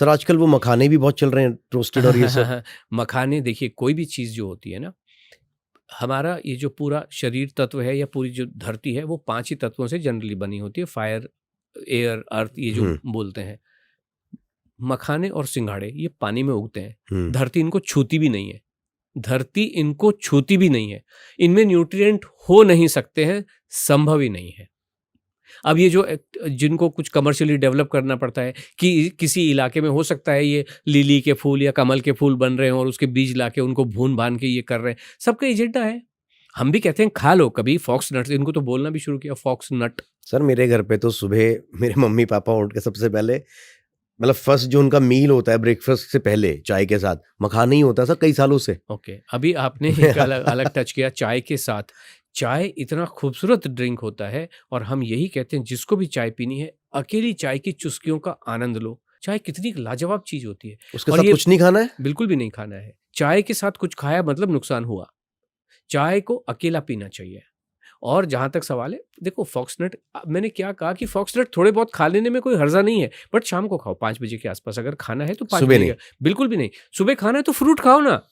Sir आजकल वो मखाने भी बहुत चल रहे हैं, रोस्टेड और ये सब। मखाने, देखिए कोई भी चीज़ जो होती है ना, हमारा ये जो पूरा शरीर तत्व है या पूरी जो धरती है वो 5 ही तत्वों से जनरली बनी होती है, फायर, एयर, अर्थ, ये जो बोलते हैं। मखाने और सिंघाड़े ये पानी में उगते हैं, धरती इनको छूती भी नहीं है, धरती इनको छूती भी नहीं है, इनमें न्यूट्रिएंट हो नहीं सकते हैं, संभव ही नहीं है। अब ये जो जिनको कुछ कमर्शियली डेवलप करना पड़ता है कि किसी इलाके में हो सकता है ये लिली के फूल या कमल के फूल बन रहे हैं और उसके बीज लाके उनको भून भान के ये कर रहे हैं, सबका एजेंडा है। हम भी कहते हैं खा लो कभी फॉक्स नट्स, इनको तो बोलना भी शुरू किया फॉक्स नट। सर मेरे घर पे तो सुबह मेरे मम्मी पापा उठ के सबसे पहले, मतलब फर्स्ट जो उनका मील होता है ब्रेकफास्ट से पहले चाय के साथ मखाना ही होता है सर, कई सालों से। ओके, अभी आपने एक अलग अलग टच किया चाय के साथ। चाय इतना खूबसूरत ड्रिंक होता है और हम यही कहते हैं जिसको भी चाय पीनी है अकेली चाय की चुस्कियों का आनंद लो। चाय कितनी लाजवाब चीज होती है। उसके और साथ ये कुछ नहीं खाना है। बिल्कुल भी नहीं खाना है, चाय के साथ कुछ खाया मतलब नुकसान हुआ। चाय को अकेला पीना चाहिए। और जहां तक सवाल है, देखो फॉक्सनट, मैंने क्या कहा कि फॉक्सनट थोड़े बहुत खा लेने में कोई हर्जा नहीं है, बट शाम को खाओ 5 बजे के आसपास। अगर खाना है तो 5 सुबह बजे नहीं। बिल्कुल भी नहीं। सुबह खाना है तो फ्रूट खाओ ना।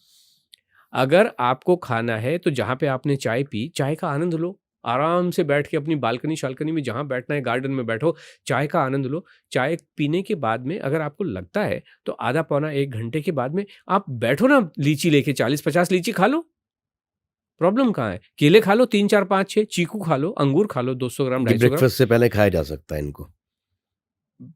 अगर आपको खाना है तो जहां पे आपने चाय पी, चाय का आनंद लो। आराम से बैठ के अपनी बालकनी शालकनी में जहां बैठना है, गार्डन में बैठो, चाय का आनंद लो। चाय पीने के बाद में अगर आपको लगता है तो आधा पौना 1 घंटे के बाद में आप बैठो ना, लीची लेके 40-50 लीची खा लो। प्रॉब्लम कहाँ है? केले खा लो 3, 4, 5, 6, चीकू खा लो, अंगूर खा लो 200 ग्राम, 250 ग्राम। ब्रेकफास्ट से पहले खाया जा सकता है इनको।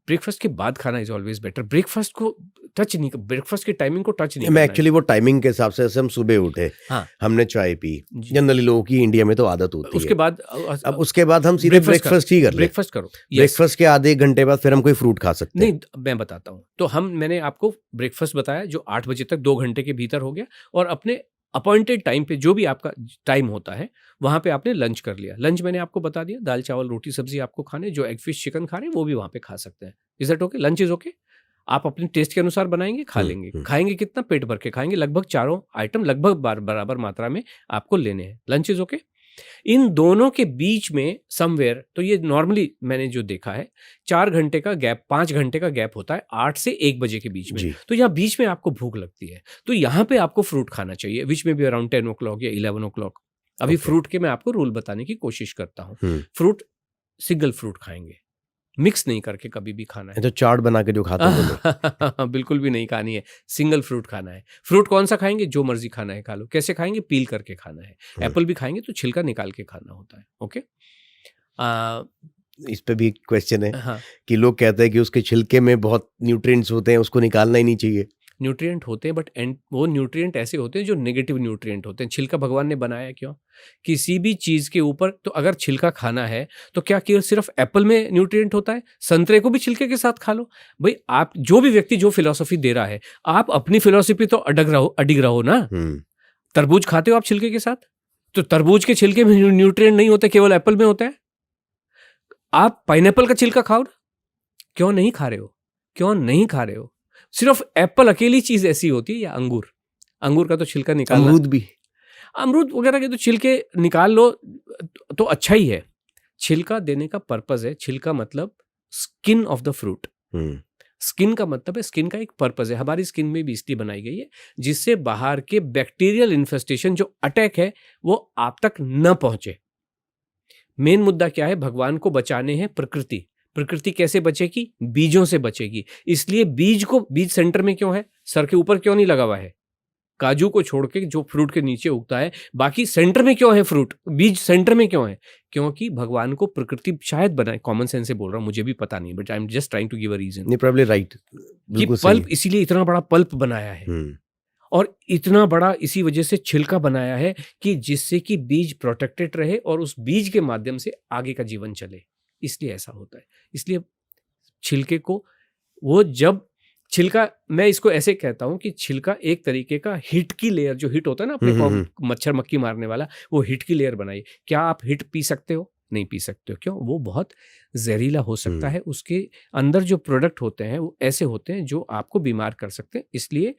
ब्रेकफास्ट के बाद खाना इज ऑलवेज बेटर। ब्रेकफास्ट को टच नहीं, ब्रेकफास्ट की टाइमिंग को टच नहीं मैं करना है। एक्चुअली वो टाइमिंग के हिसाब से, जैसे हम सुबह उठे, हाँ, हमने चाय पी, जी। जनरली लोगों की इंडिया में तो आदत होती उसके है। बाद अब उसके बाद हम सीधे ब्रेकफास्ट ही कर ले। ब्रेकफास्ट करो। Yes. ब्रेकफास्ट के आधे 1 घंटे बाद फिर हम कोई फ्रूट खा सकते हैं। नहीं, मैं बताता हूँ। तो मैंने आपको ब्रेकफास्ट बताया जो 8 बजे तक 2 घंटे के भीतर हो गया, और अपने अपॉइंटेड टाइम पे जो भी आपका टाइम होता है वहां पे आपने लंच कर लिया। लंच मैंने आपको बता दिया, दाल चावल रोटी सब्जी आपको खाने, जो एग फिश चिकन खा रहे हैं वो भी वहां पे खा सकते हैं। Is that okay? Lunch is okay. आप अपने टेस्ट के अनुसार बनाएंगे, खा लेंगे। खाएंगे कितना? पेट भर के खाएंगे, लगभग चारों आइटम लगभग बराबर मात्रा में आपको लेने हैं। Lunch is okay. इन दोनों के बीच में समवेयर, तो ये नॉर्मली मैंने जो देखा है 4 घंटे का गैप, 5 घंटे का गैप होता है 8 से 1 बजे के बीच में। तो यहाँ बीच में आपको भूख लगती है, तो यहाँ पे आपको फ्रूट खाना चाहिए, विच में भी अराउंड 10 ओ क्लॉक या 11 ओ क्लॉक। अभी फ्रूट के मैं आपको रूल बताने की कोशिश करता हूँ। फ्रूट सिंगल फ्रूट खाएंगे, मिक्स नहीं करके कभी भी खाना है। तो चाट बना के जो खाते हैं वो लोग। बिल्कुल भी नहीं खानी है, सिंगल फ्रूट खाना है। फ्रूट कौन सा खाएंगे? जो मर्जी खाना है खा लो। कैसे खाएंगे? पील करके खाना है। एप्पल भी खाएंगे तो छिलका निकाल के खाना होता है। ओके। इस पे भी क्वेश्चन है। हाँ, कि लोग कहते हैं कि उसके छिलके में बहुत न्यूट्रिएंट्स होते हैं, उसको निकालना ही नहीं चाहिए। न्यूट्रिएंट होते हैं, बट वो न्यूट्रिएंट ऐसे होते हैं जो नेगेटिव न्यूट्रिएंट होते हैं। छिलका भगवान ने बनाया क्यों? किसी भी चीज के ऊपर, तो अगर छिलका खाना है तो क्या केवल सिर्फ एप्पल में न्यूट्रिएंट होता है? संतरे को भी छिलके के साथ खा लो। भाई, आप जो भी व्यक्ति जो फिलॉसफी दे रहा है, आप अपनी फिलॉसफी तो अडिग रहो ना। तरबूज खाते हो आप छिलके के साथ, तो तरबूज के छिलके में न्यूट्रिएंट नहीं होते, केवल एप्पल में होता है। आप पाइनएप्पल का छिलका खाओ ना। क्यों नहीं खा रहे हो? क्यों नहीं खा रहे हो? सिर्फ एप्पल अकेली चीज ऐसी होती है, या अंगूर? अंगूर का तो छिलका निकालना, अमरूद भी, अमरूद वगैरह के तो छिलके निकाल लो तो अच्छा ही है। छिलका देने का पर्पस है, छिलका मतलब skin of the fruit. Skin का मतलब है, स्किन का एक पर्पस है। हमारी स्किन में भी इसलिए बनाई गई है जिससे बाहर के बैक्टीरियल इन्फेस्टेशन जो अटैक है वो आप तक न पहुंचे। मेन मुद्दा क्या है? भगवान को बचाने हैं प्रकृति। प्रकृति कैसे बचेगी? बीजों से बचेगी। इसलिए बीज सेंटर में क्यों है? सर के ऊपर क्यों नहीं लगा हुआ है? काजू को छोड़ के जो फ्रूट के नीचे उगता है, बाकी सेंटर में क्यों है फ्रूट? बीज सेंटर में क्यों है? क्योंकि भगवान को प्रकृति शायद बनाए, कॉमन सेंस से बोल रहा हूं, मुझे भी पता नहीं, but I am just trying to give a reason. नहीं, प्रॉब्ली राइट, कि पल्प, इसीलिए इतना बड़ा पल्प बनाया है, और इतना बड़ा इसी वजह से छिलका बनाया है कि जिससे कि बीज प्रोटेक्टेड रहे और उस बीज के माध्यम से आगे का जीवन चले। इसलिए ऐसा होता है। इसलिए छिलके को, वो जब छिलका, मैं इसको ऐसे कहता हूं कि छिलका एक तरीके का हिट की लेयर, जो हिट होता है ना अपने मच्छर मक्खी मारने वाला, वो हिट की लेयर बनाई। क्या आप हिट पी सकते हो? नहीं पी सकते हो। क्यों? वो बहुत जहरीला हो सकता है। उसके अंदर जो प्रोडक्ट होते हैं वो ऐसे होते हैं जो आपको बीमार कर सकते हैं। इसलिए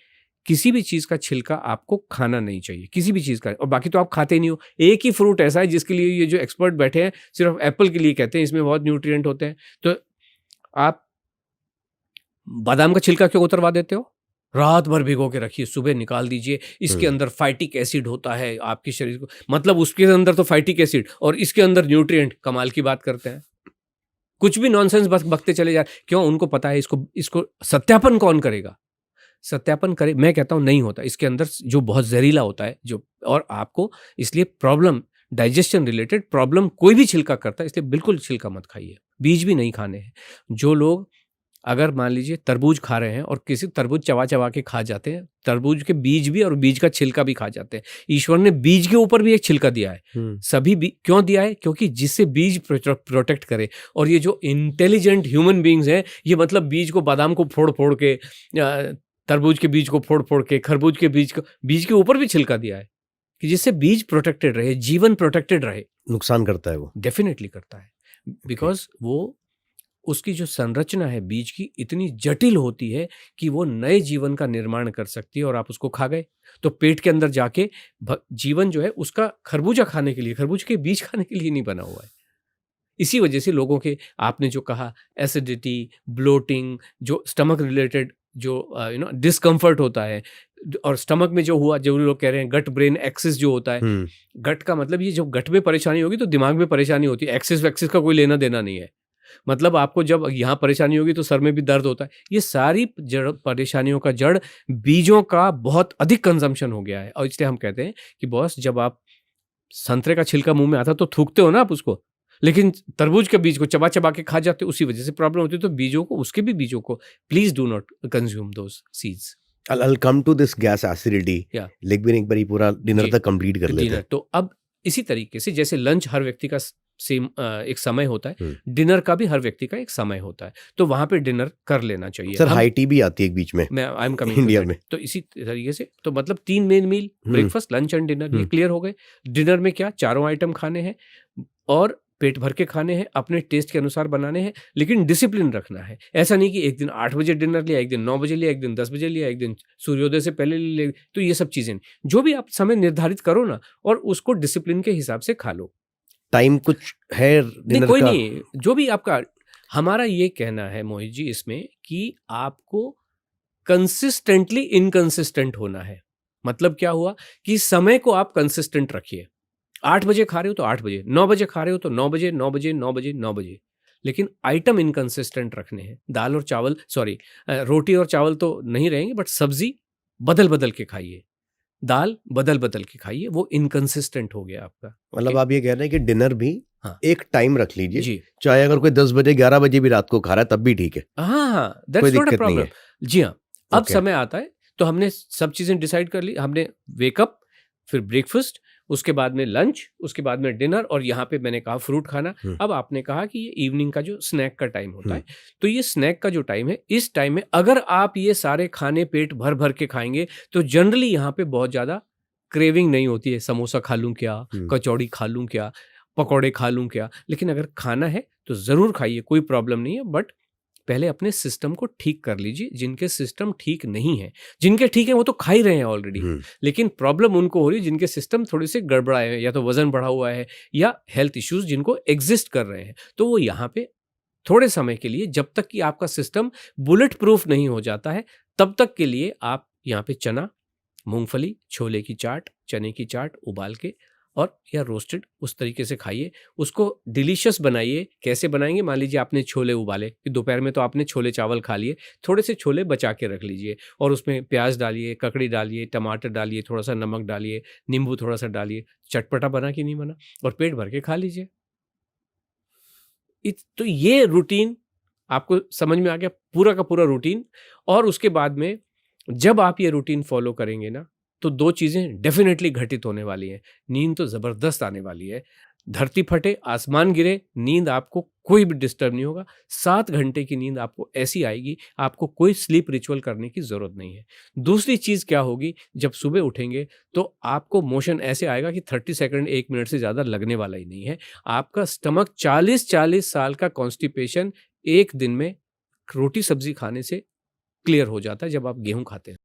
किसी भी चीज का छिलका आपको खाना नहीं चाहिए, किसी भी चीज का। और बाकी तो आप खाते नहीं हो। एक ही फ्रूट ऐसा है जिसके लिए ये जो एक्सपर्ट बैठे हैं सिर्फ एप्पल के लिए कहते हैं इसमें बहुत न्यूट्रिएंट होते हैं। तो आप बादाम का छिलका क्यों उतरवा देते हो? रात भर भिगो के रखिए, सुबह निकाल दीजिए। इसके अंदर फाइटिक एसिड होता है आपके शरीर को, मतलब उसके अंदर तो फाइटिक एसिड और इसके अंदर न्यूट्रिएंट, कमाल की बात करते हैं। कुछ भी नॉनसेंस बकते चले जाए, क्यों? उनको पता है इसको सत्यापन कौन करेगा? सत्यापन करे, मैं कहता हूं नहीं होता। इसके अंदर जो बहुत जहरीला होता है, जो और आपको इसलिए प्रॉब्लम, डाइजेशन रिलेटेड प्रॉब्लम कोई भी छिलका करता है, इसलिए बिल्कुल छिलका मत खाइए। बीज भी नहीं खाने हैं। जो लोग अगर मान लीजिए तरबूज खा रहे हैं और किसी तरबूज चबा चबा के खा जाते हैं, तरबूज के बीज भी और बीज का छिलका भी खा जाते हैं। ईश्वर ने बीज के ऊपर भी एक छिलका दिया है। सभी क्यों दिया है? क्योंकि जिससे बीज प्रोटेक्ट करे। और ये जो इंटेलिजेंट ह्यूमन बींग्स हैं, ये मतलब बीज को, बादाम को फोड़ फोड़ के, तरबूज के बीज को फोड़ फोड़ के, खरबूज के बीज के ऊपर भी छिलका दिया है कि जिससे बीज प्रोटेक्टेड रहे, जीवन प्रोटेक्टेड रहे। नुकसान करता है वो? डेफिनेटली करता है, बिकॉज वो, उसकी जो संरचना है बीज की इतनी जटिल होती है कि वो नए जीवन का निर्माण कर सकती है। और आप उसको खा गए तो पेट के अंदर जाके जीवन जो है उसका खरबूजा खाने के लिए, खरबूज के बीज खाने के लिए नहीं बना हुआ है। इसी वजह से लोगों के, आपने जो कहा एसिडिटी, ब्लोटिंग, जो स्टमक रिलेटेड जो डिस्कम्फर्ट होता है, और स्टमक में जो हुआ, जो लोग कह रहे हैं गट ब्रेन एक्सिस जो होता है, गट का मतलब ये, जो गट में परेशानी होगी तो दिमाग में परेशानी होती है। एक्सिस वैक्सिस का कोई लेना देना नहीं है। मतलब आपको जब यहाँ परेशानी होगी तो सर में भी दर्द होता है। ये सारी जड़ परेशानियों का जड़ बीजों का बहुत अधिक कंजम्पशन हो गया है। और इसलिए हम कहते हैं कि बॉस, जब आप संतरे का छिलका मुंह में आता तो थूकते हो ना आप उसको, लेकिन तरबूज के बीज को चबा चबा के खा जाते हो, उसी वजह से प्रॉब्लम होती है। तो बीजों को, उसके भी बीजों को please do not consume those seeds. I'll come to this gas acidity, Yeah. लेकिन एक बारी पूरा डिनर जी, तक कंप्लीट कर लेते डिनर। हैं। तो अब इसी तरीके से जैसे लंच हर व्यक्ति का सेम एक समय होता है, डिनर का भी हर व्यक्ति का एक समय होता है। तो वहां पे डिनर कर लेना चाहिए। सर हाई टी भी आती है एक बीच में, मैं आई एम कमिंग इंडिया में। तो इसी तरीके से, तो मतलब 3 main meal, breakfast, lunch and dinner, ये क्लियर हो गए। डिनर में क्या, चारों आइटम खाने हैं और पेट भर के खाने हैं, अपने टेस्ट के अनुसार बनाने हैं, लेकिन डिसिप्लिन रखना है। ऐसा नहीं कि एक दिन 8 बजे डिनर लिया, एक दिन 9 बजे लिया, एक दिन 10 बजे लिया, एक दिन सूर्योदय से पहले लिया। तो ये सब चीजें, जो भी आप समय निर्धारित करो ना, और उसको डिसिप्लिन के हिसाब से खा लो। टाइम कुछ है नहीं, डिनर कोई का? नहीं, जो भी आपका, हमारा ये कहना है मोहित जी इसमें कि आपको कंसिस्टेंटली इनकंसिस्टेंट होना है। मतलब क्या हुआ कि समय को आप कंसिस्टेंट रखिए। 8 बजे खा रहे हो तो 8 बजे, 9 बजे खा रहे हो तो 9 बजे, 9 बजे, 9 बजे, 9 बजे। लेकिन आइटम इनकंसिस्टेंट रखने हैं। दाल और चावल, सॉरी, रोटी और चावल तो नहीं रहेंगे, बट सब्जी बदल बदल के खाइए, दाल बदल बदल के खाइए। वो इनकंसिस्टेंट हो गया आपका। मतलब आप ये कह रहे हैं कि डिनर भी हाँ, एक टाइम रख लीजिए जी, चाहे अगर कोई 10 बजे 11 बजे भी रात को खा रहा है तब भी ठीक है, हाँ हाँ, कोई दैट्स नॉट अ दिक्कत नहीं प्रॉब्लम। है। जी हाँ, अब ओके। समय आता है तो हमने सब चीजें डिसाइड कर ली। हमने वेकअप, फिर ब्रेकफास्ट, उसके बाद में लंच, उसके बाद में डिनर, और यहाँ पे मैंने कहा फ्रूट खाना। अब आपने कहा कि ये इवनिंग का जो स्नैक का टाइम होता है, तो ये स्नैक का जो टाइम है, इस टाइम में अगर आप ये सारे खाने पेट भर भर के खाएंगे तो जनरली यहाँ पे बहुत ज्यादा क्रेविंग नहीं होती है। समोसा खा लूं क्या, कचौड़ी खा लूं क्या, पकौड़े खा लूं क्या। लेकिन अगर खाना है तो जरूर खाइए, कोई प्रॉब्लम नहीं है। बट पहले अपने सिस्टम को ठीक कर लीजिए। जिनके सिस्टम ठीक नहीं है, जिनके ठीक है वो तो खा ही रहे हैं ऑलरेडी, लेकिन प्रॉब्लम उनको हो रही है जिनके सिस्टम थोड़े से गड़बड़ाए हैं, या तो वजन बढ़ा हुआ है या हेल्थ इश्यूज जिनको एग्जिस्ट कर रहे हैं। तो वो यहाँ पे थोड़े समय के लिए, जब तक कि आपका सिस्टम बुलेट प्रूफ नहीं हो जाता है, तब तक के लिए आप यहाँ पे चना, मूंगफली, छोले की चाट, चने की चाट उबाल के और या रोस्टेड उस तरीके से खाइए। उसको डिलीशियस बनाइए। कैसे बनाएंगे? मान लीजिए आपने छोले उबाले, कि दोपहर में तो आपने छोले चावल खा लिए, थोड़े से छोले बचा के रख लीजिए और उसमें प्याज डालिए, ककड़ी डालिए, टमाटर डालिए, थोड़ा सा नमक डालिए, नींबू थोड़ा सा डालिए। चटपटा बना कि नहीं बना, और पेट भर के खा लीजिए। तो ये रूटीन आपको समझ में आ गया, पूरा का पूरा रूटीन। और उसके बाद में जब आप ये रूटीन फॉलो करेंगे ना, तो 2 चीजें डेफिनेटली घटित होने वाली हैं। नींद तो जबरदस्त आने वाली है। धरती फटे, आसमान गिरे, नींद आपको कोई भी डिस्टर्ब नहीं होगा। 7 घंटे की नींद आपको ऐसी आएगी, आपको कोई स्लीप रिचुअल करने की जरूरत नहीं है। दूसरी चीज क्या होगी, जब सुबह उठेंगे तो आपको मोशन ऐसे आएगा कि 30 सेकंड 1 मिनट से ज्यादा लगने वाला ही नहीं है। आपका स्टमक 40 साल का कॉन्स्टिपेशन एक दिन में रोटी सब्जी खाने से क्लियर हो जाता है, जब आप गेहूं खाते हैं।